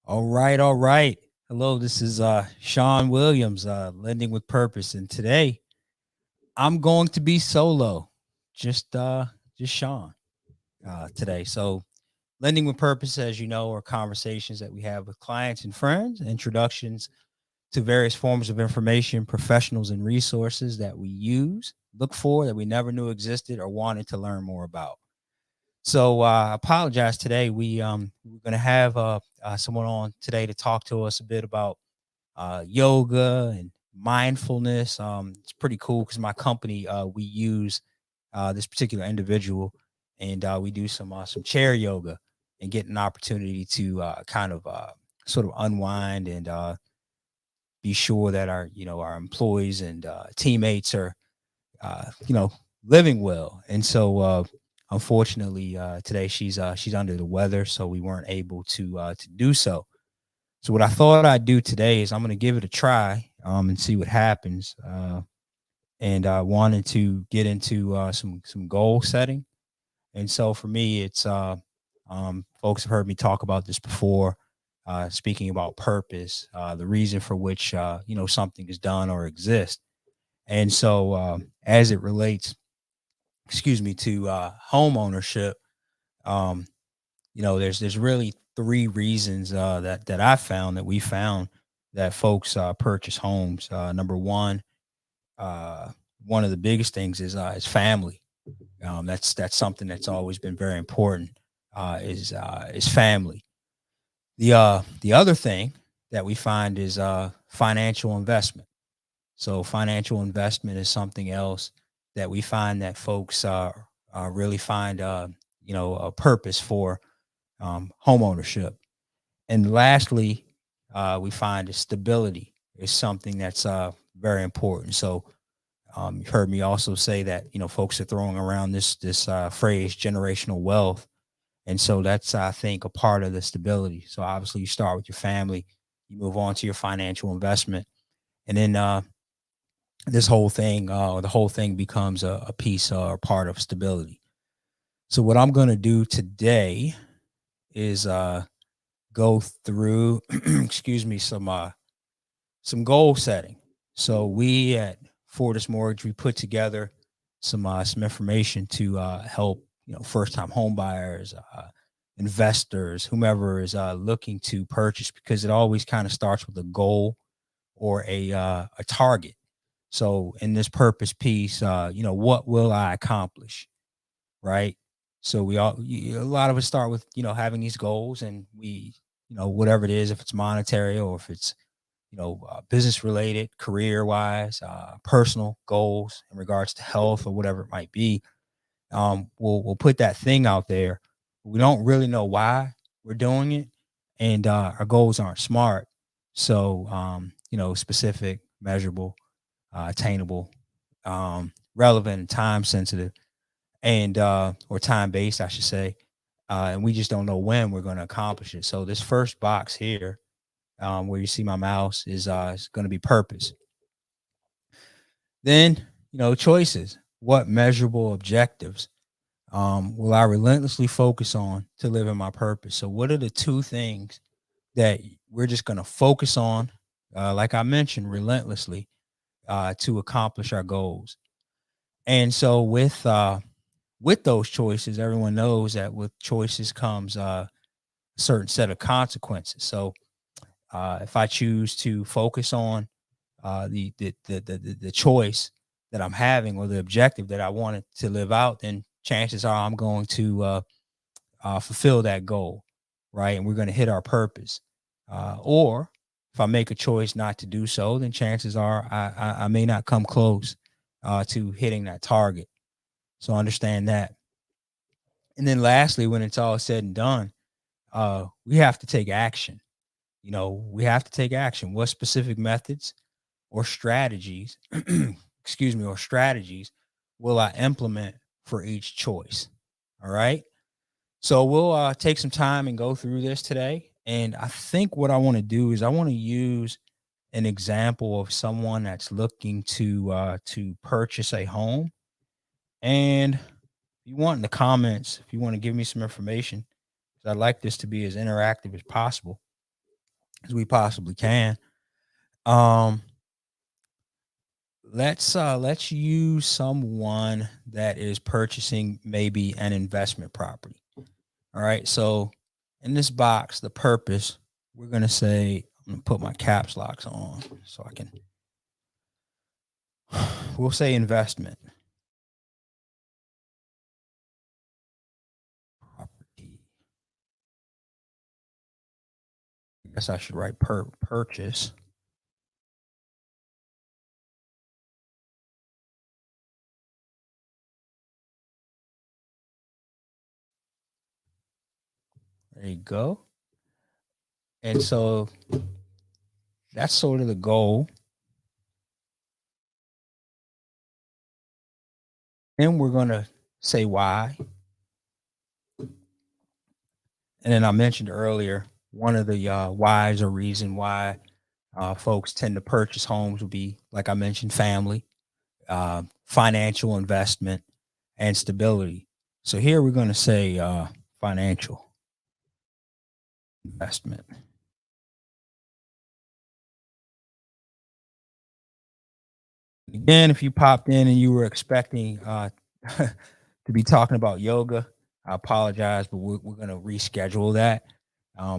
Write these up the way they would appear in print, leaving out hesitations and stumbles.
All right, all right. Hello, this is Shawn Williams, Lending with Purpose, and today I'm going to be solo, just uh, just Shawn today. So, Lending with Purpose, as you know, are conversations that we have with clients and friends, introductions to various forms of information, professionals, and resources that we use, look for that we never knew existed or wanted to learn more about. So I apologize today. We're going to have someone on today to talk to us a bit about yoga and mindfulness. It's pretty cool because my company we use this particular individual, and we do some chair yoga and get an opportunity to kind of sort of unwind and be sure that our employees and teammates are living well. And so unfortunately today she's under the weather, so we weren't able to do so. So what I thought I'd do today is I'm going to give it a try and see what happens. And I wanted to get into some goal setting. And so for me, it's folks have heard me talk about this before. Speaking about purpose, the reason for which something is done or exists. And so as it relates, excuse me, to home ownership, um, there's really three reasons that I found that we found that folks purchase homes. Number one, uh, one of the biggest things is family. That's something that's always been very important. Is family. The other thing that we find is financial investment. So financial investment is something else that we find that folks really find a purpose for home ownership. And lastly, we find stability is something that's very important. So you've heard me also say that folks are throwing around this phrase generational wealth, and so that's I think a part of the stability. So obviously you start with your family, you move on to your financial investment, and then the whole thing becomes a piece or part of stability. So what I'm going to do today is go through, excuse me, some goal setting. So we at Fortis Mortgage, we put together some information to help first time home buyers, investors, whomever is looking to purchase, because it always kind of starts with a goal or a target. So in this purpose piece, what will I accomplish? Right. So a lot of us start with, having these goals, and whatever it is, if it's monetary or if it's, business related, career wise, personal goals in regards to health or whatever it might be. We'll put that thing out there. We don't really know why we're doing it, and our goals aren't smart. So, specific, measurable, attainable, relevant, and time sensitive, and or time based, I should say. And we just don't know when we're going to accomplish it. So this first box here, where you see my mouse, is going to be purpose. Then choices. What measurable objectives will I relentlessly focus on to live in my purpose? So what are the two things that we're just going to focus on, like I mentioned, relentlessly to accomplish our goals? And so with those choices, everyone knows that with choices comes a certain set of consequences. So if I choose to focus on the choice that I'm having or the objective that I wanted to live out, then chances are I'm going to fulfill that goal, right? And we're going to hit our purpose. Or if I make a choice not to do so, then chances are I may not come close to hitting that target. So understand that. And then lastly, when it's all said and done, we have to take action. We have to take action. What specific methods or strategies, excuse me, or strategies will I implement for each choice? All right. So we'll take some time and go through this today. And I think what I want to do is I want to use an example of someone that's looking to purchase a home. And if you want in the comments, if you want to give me some information, 'cause I'd like this to be as interactive as possible. as we possibly can. Um, let's use someone that is purchasing maybe an investment property. All right. So in this box, the purpose, we're gonna say, I'm gonna put my caps locks on so I can we'll say investment property. I guess I should write purchase. There you go. And so that's sort of the goal. Then we're gonna say why. And then I mentioned earlier, one of the whys or reason why folks tend to purchase homes would be, like I mentioned, family, financial investment, and stability. So here we're going to say financial investment. Again, if you popped in and you were expecting to be talking about yoga, I apologize, but we're going to reschedule that.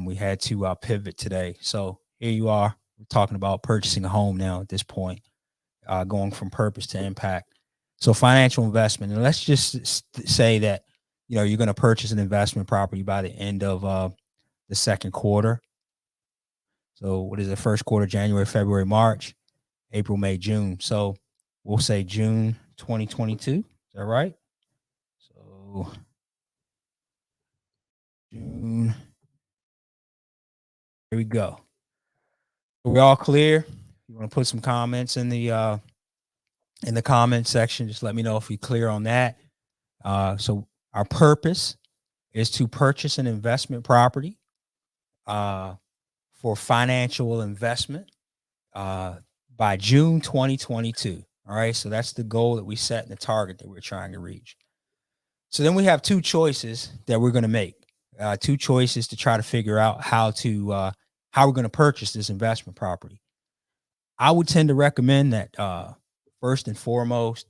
We had to pivot today. So here you are. We're talking about purchasing a home now at this point, going from purpose to impact. So financial investment, and let's just say that you're going to purchase an investment property by the end of the second quarter. So what is the first quarter? January, February, March, April, May, June. So we'll say June 2022. Is that right? So June. Here we go. Are we all clear? You want to put some comments in the comment section? Just let me know if you're clear on that. So our purpose is to purchase an investment property uh, for financial investment uh, by June 2022. All right. So that's the goal that we set and the target that we're trying to reach. So then we have two choices that we're going to make. Two choices to try to figure out how we're going to purchase this investment property. I would tend to recommend that first and foremost,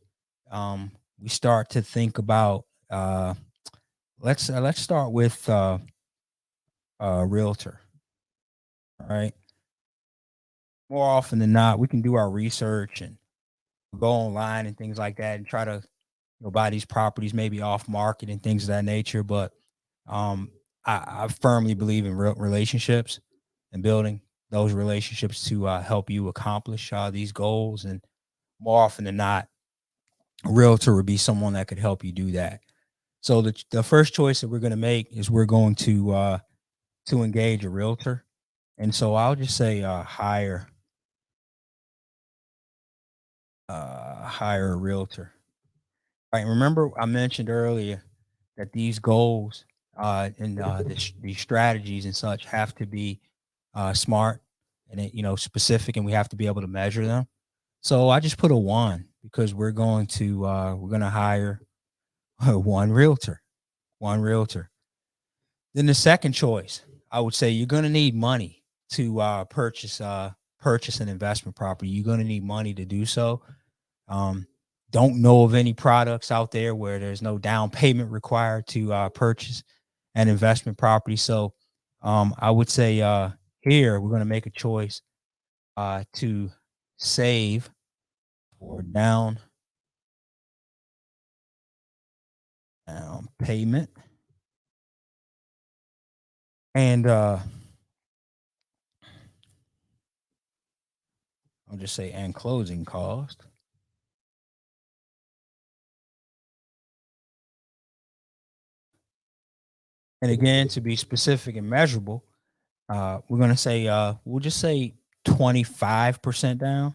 we start to think about let's start with a realtor. All right. More often than not, we can do our research and go online and things like that and try to buy these properties maybe off market and things of that nature. But um, I firmly believe in relationships and building those relationships to help you accomplish these goals. And more often than not, a realtor would be someone that could help you do that. So the first choice that we're going to make is we're going to engage a realtor. And so I'll just say hire a realtor. Right. Remember, I mentioned earlier that these goals and these strategies and such have to be smart and specific, and we have to be able to measure them. So I just put a one because we're going to hire one realtor, one realtor. Then the second choice, I would say you're going to need money to purchase an investment property. You're going to need money to do so. Um, don't know of any products out there where there's no down payment required to purchase an investment property. So I would say here we're going to make a choice to save for down payment and I'll just say and closing cost. And again, to be specific and measurable, we're going to say we'll just say 25% down.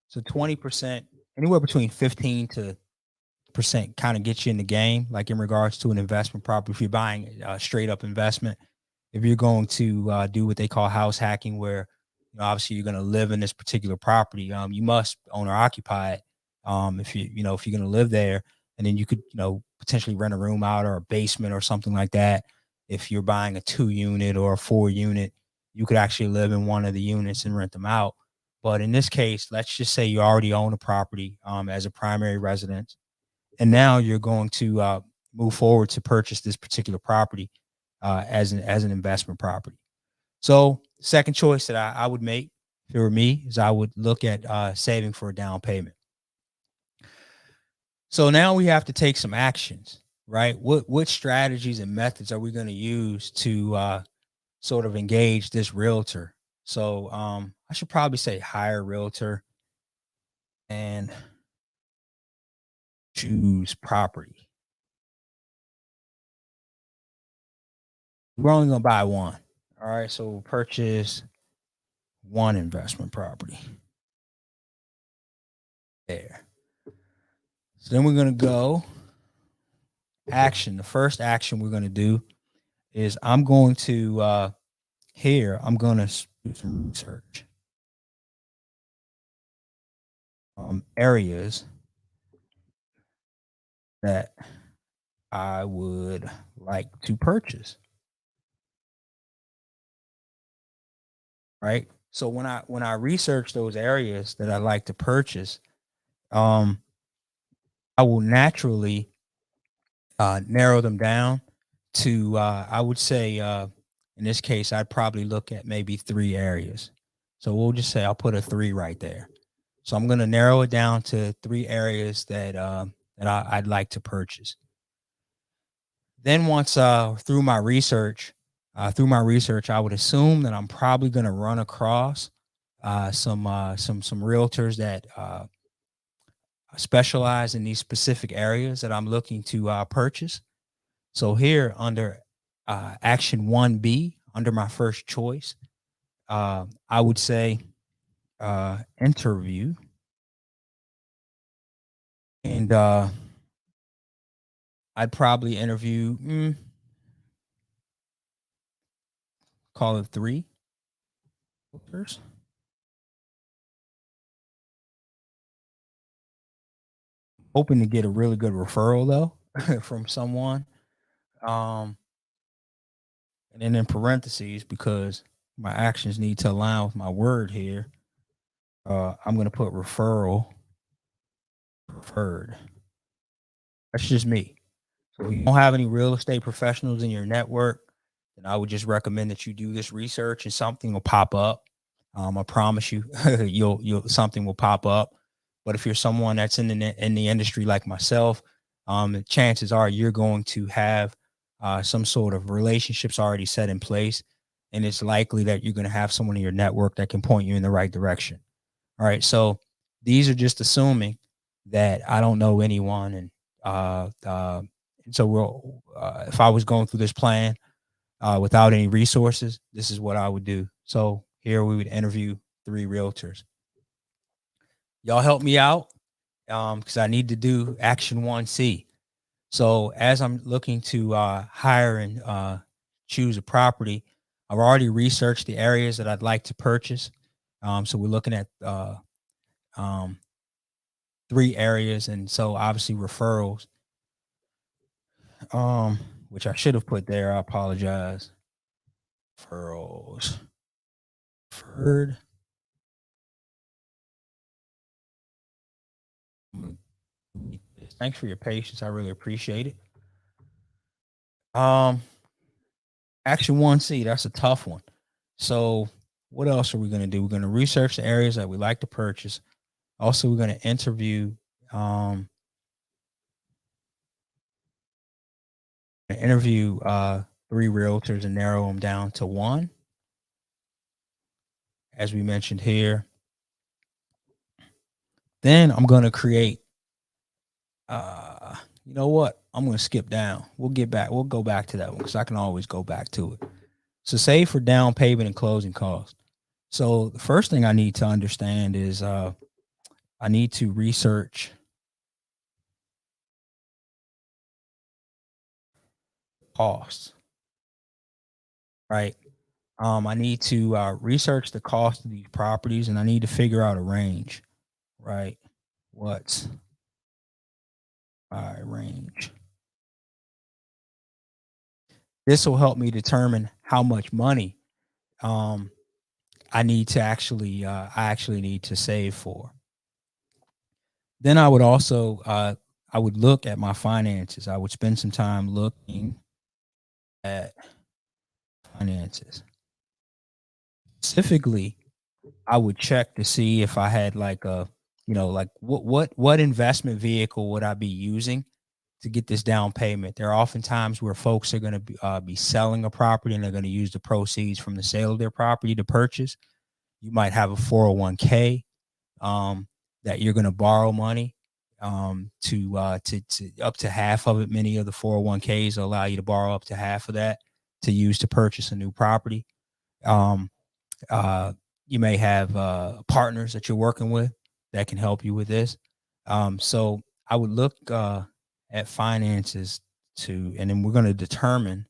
So 20%, anywhere between 15 to percent kind of gets you in the game, like in regards to an investment property. If you're buying a straight up investment, if you're going to do what they call house hacking, where obviously you're going to live in this particular property, you must own or occupy it. If you're going to live there, and then you could potentially rent a room out or a basement or something like that. If you're buying a 2 unit or a 4 unit, you could actually live in one of the units and rent them out. But in this case, let's just say you already own a property as a primary residence, and now you're going to move forward to purchase this particular property as an investment property. So, second choice that I would make if it were me is I would look at saving for a down payment. So now we have to take some actions, right? What strategies and methods are we going to use to sort of engage this realtor? So I should probably say hire a realtor and choose property. We're only going to buy one. All right. So we'll purchase one investment property there. So then we're going to go action. The first action we're going to do is I'm going to I'm going to do some research. Areas that I would like to purchase. Right. So when I research those areas that I like to purchase, um, I will naturally narrow them down to I would say in this case I'd probably look at maybe 3 areas. So we'll just say I'll put a 3 right there. So I'm going to narrow it down to 3 areas I'd like to purchase. Then once through my research, I would assume that I'm probably going to run across some realtors that specialize in these specific areas that I'm looking to purchase. So here under action 1B, under my first choice, I would say interview, and I'd probably interview, call it 3 realtors. Hoping to get a really good referral though from someone. Um, and then in parentheses, because my actions need to align with my word here, I'm going to put referral preferred. That's just me. So if you don't have any real estate professionals in your network, then I would just recommend that you do this research and something will pop up. I promise you, you'll something will pop up. But if you're someone that's in the industry like myself, chances are you're going to have some sort of relationships already set in place, and it's likely that you're going to have someone in your network that can point you in the right direction. All right, so these are just assuming that I don't know anyone, and so if I was going through this plan without any resources, this is what I would do. So here we would interview 3 realtors. Y'all help me out because I need to do action 1C. So as I'm looking to hire and choose a property, I've already researched the areas that I'd like to purchase. So we're looking at um, 3 areas, and so obviously referrals, which I should have put there. I apologize. Referrals, preferred. Thanks for your patience. I really appreciate it. Um, action 1C, that's a tough one. So what else are we going to do? We're going to research the areas that we like to purchase. Also, we're going to um interview 3 realtors and narrow them down to 1, as we mentioned here. Then I'm going to create you know what? I'm going to skip down. We'll go back to that one because I can always go back to it. So save for down payment and closing costs. So the first thing I need to understand is I need to research costs, right? I need to research the cost of these properties, and I need to figure out a range, right? What's my range? This will help me determine how much money I need to actually I actually need to save for. Then I would also I would look at my finances. I would spend some time looking at finances. Specifically, I would check to see if I had like a, like what investment vehicle would I be using to get this down payment. There are often times where folks are going to be selling a property and they're going to use the proceeds from the sale of their property to purchase. You might have a 401k that you're going to borrow money to up to half of it. Many of the 401ks allow you to borrow up to half of that to use to purchase a new property. Um, uh, you may have partners that you're working with that can help you with this. So I would look at finances and then we're going to determine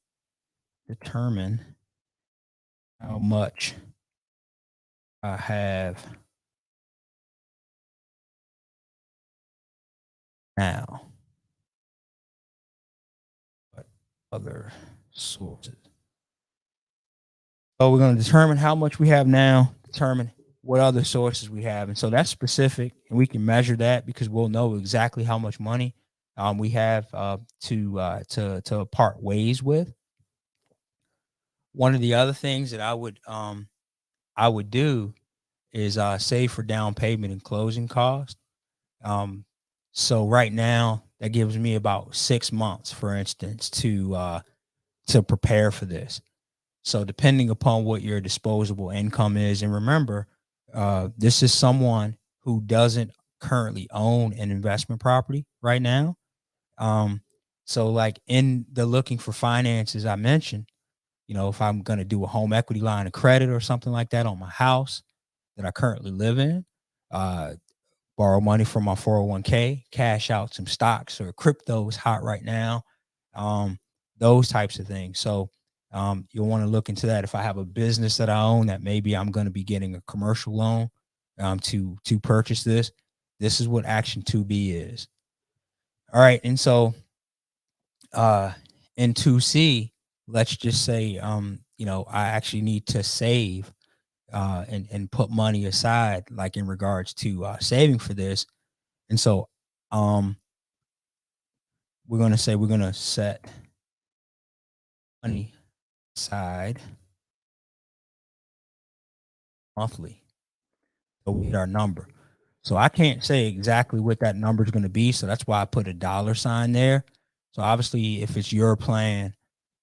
how much I have now. But other sources. So we're going to determine how much we have now, determine what other sources we have. And so that's specific, and we can measure that because we'll know exactly how much money we have to part ways with. One of the other things that I would do is save for down payment and closing costs. Um, so right now that gives me about 6 months, for instance, to prepare for this. So depending upon what your disposable income is, and remember, this is someone who doesn't currently own an investment property right now. Um, so like in the looking for finances I mentioned, if I'm going to do a home equity line of credit or something like that on my house that I currently live in, uh, borrow money from my 401k, cash out some stocks or crypto is hot right now. Um, those types of things. So you'll want to look into that. If I have a business that I own, that maybe I'm going to be getting a commercial loan to purchase this. This is what Action 2B is. All right, and so in 2C, let's just say I actually need to save and put money aside, like in regards to saving for this. And so we're going to set money aside monthly. So we hit our number. So I can't say exactly what that number is going to be. So that's why I put a dollar sign there. So obviously, if it's your plan,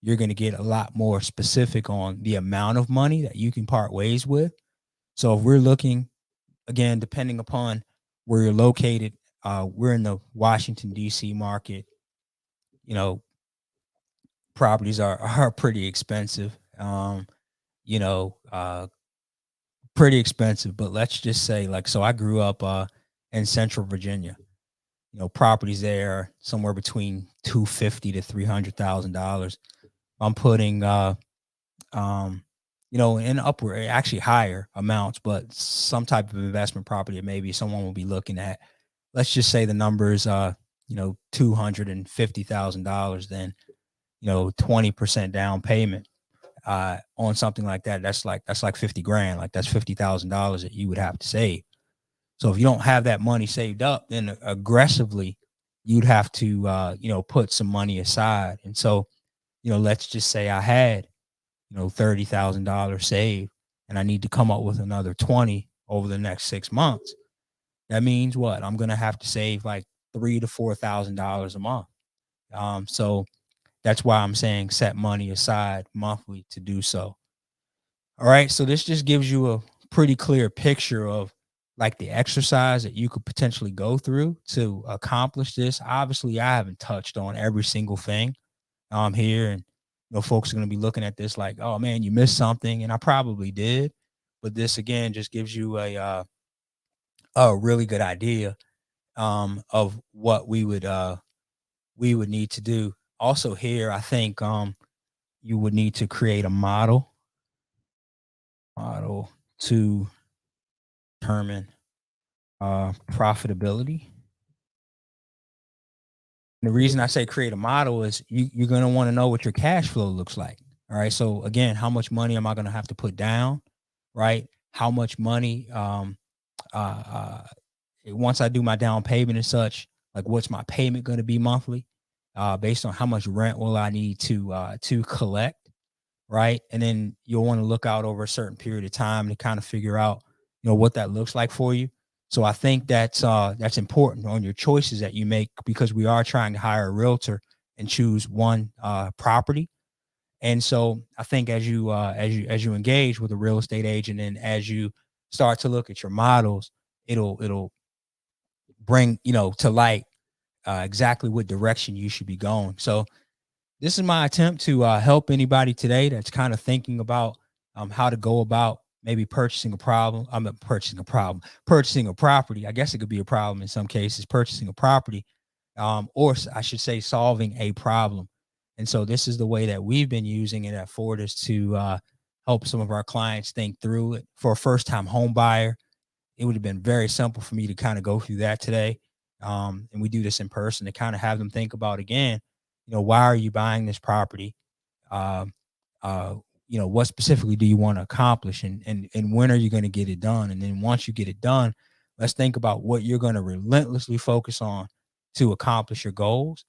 you're going to get a lot more specific on the amount of money that you can part ways with. So if we're looking, again, depending upon where you're located, we're in the Washington, D.C. market. Properties are pretty expensive. You know, pretty expensive, but let's just say so I grew up in Central Virginia. Properties there are somewhere between $250 to $300,000. I'm putting in upward, actually higher amounts, but some type of investment property that maybe someone will be looking at. Let's just say the numbers $250,000, then 20% down payment on something like that. That's like 50 grand. Like that's $50,000 that you would have to save. So if you don't have that money saved up, then aggressively you'd have to put some money aside. And so let's just say I had $30,000 saved, and I need to come up with another 20 over the next 6 months. That means what? I'm gonna have to save like $3,000 to $4,000 a month. So that's why I'm saying set money aside monthly to do so. All right. So this just gives you a pretty clear picture of like the exercise that you could potentially go through to accomplish this. Obviously, I haven't touched on every single thing here, and folks are going to be looking at this like, oh man, you missed something, and I probably did. But this again just gives you a really good idea of what we would need to do. Also here, I think you would need to create a model to determine profitability. And the reason I say create a model is you're going to want to know what your cash flow looks like. All right. So again, how much money am I going to have to put down? Right. How much money, uh, uh, once I do my down payment and such, like what's my payment going to be monthly, based on how much rent will I need to collect, right? And then you'll want to look out over a certain period of time to kind of figure out, what that looks like for you. So I think that's important on your choices that you make, because we are trying to hire a realtor and choose one property. And so I think as you engage with a real estate agent, and as you start to look at your models, it'll bring to light exactly what direction you should be going. So this is my attempt to help anybody today that's kind of thinking about how to go about maybe purchasing a problem. I'm not purchasing a problem, purchasing a property. I guess it could be a problem in some cases, purchasing a property, I should say, solving a problem. And so this is the way that we've been using it at Fortis to help some of our clients think through it. For a first-time home buyer, it would have been very simple for me to kind of go through that today. And we do this in person to kind of have them think about, again, why are you buying this property? Um, uh, what specifically do you want to accomplish, and when are you going to get it done? And then once you get it done, let's think about what you're going to relentlessly focus on to accomplish your goals.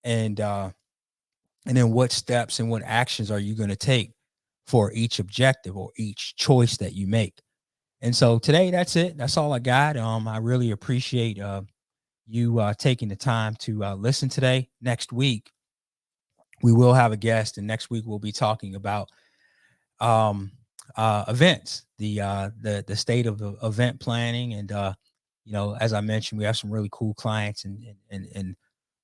And then what steps and what actions are you going to take for each objective or each choice that you make. And so today, that's it. That's all I got. I really appreciate you taking the time to listen today. Next week, we will have a guest, and next week we'll be talking about events, the state of the event planning, and as I mentioned, we have some really cool clients and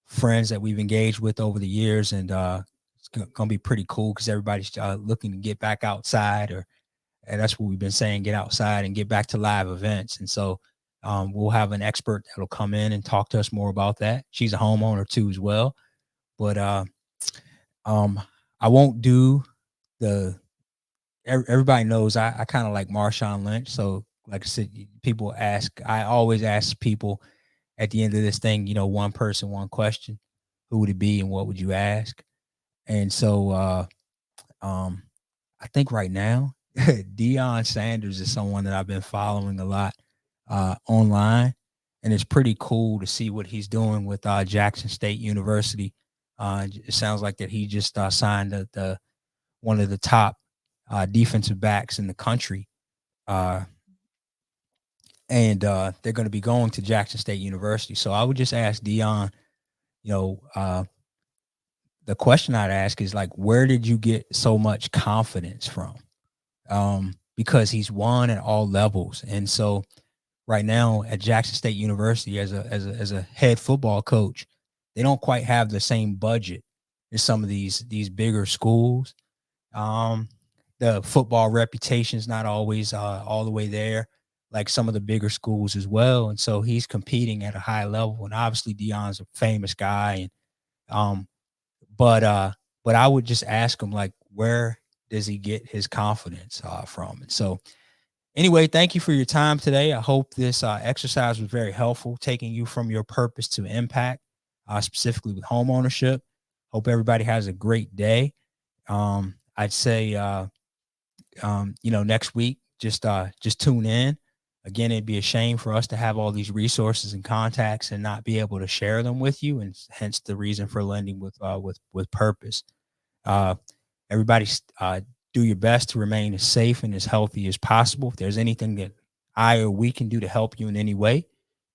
friends that we've engaged with over the years, and it's gonna be pretty cool because everybody's looking to get back outside, and that's what we've been saying: get outside and get back to live events. And so we'll have an expert that'll come in and talk to us more about that. She's a homeowner too as well, but I won't do the. Everybody knows I kind of like Marshawn Lynch. So, like I said, people ask. I always ask people at the end of this thing, one person, one question: who would it be, and what would you ask? And so, I think right now, Deion Sanders is someone that I've been following a lot online, and it's pretty cool to see what he's doing with Jackson State University. It sounds like that he just signed the one of the top defensive backs in the country, uh, and they're going to be going to Jackson State University. So I would just ask Deion, you know, uh, the question I'd ask is, like, where did you get so much confidence from? Because he's won at all levels, and so right now at Jackson State University, as a head football coach, they don't quite have the same budget as some of these bigger schools. Um, the football reputation is not always all the way there, like some of the bigger schools as well. And so he's competing at a high level. And obviously Deion's a famous guy. And um, but I would just ask him, like, where does he get his confidence from? And so anyway, thank you for your time today. I hope this exercise was very helpful, taking you from your purpose to impact, specifically with home ownership. Hope everybody has a great day. I'd say, next week, just tune in. Again, it'd be a shame for us to have all these resources and contacts and not be able to share them with you, and hence the reason for lending with purpose. Uh, everybody, do your best to remain as safe and as healthy as possible. If there's anything that I or we can do to help you in any way,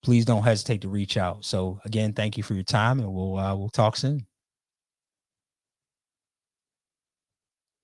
please don't hesitate to reach out. So again, thank you for your time, and we'll talk soon.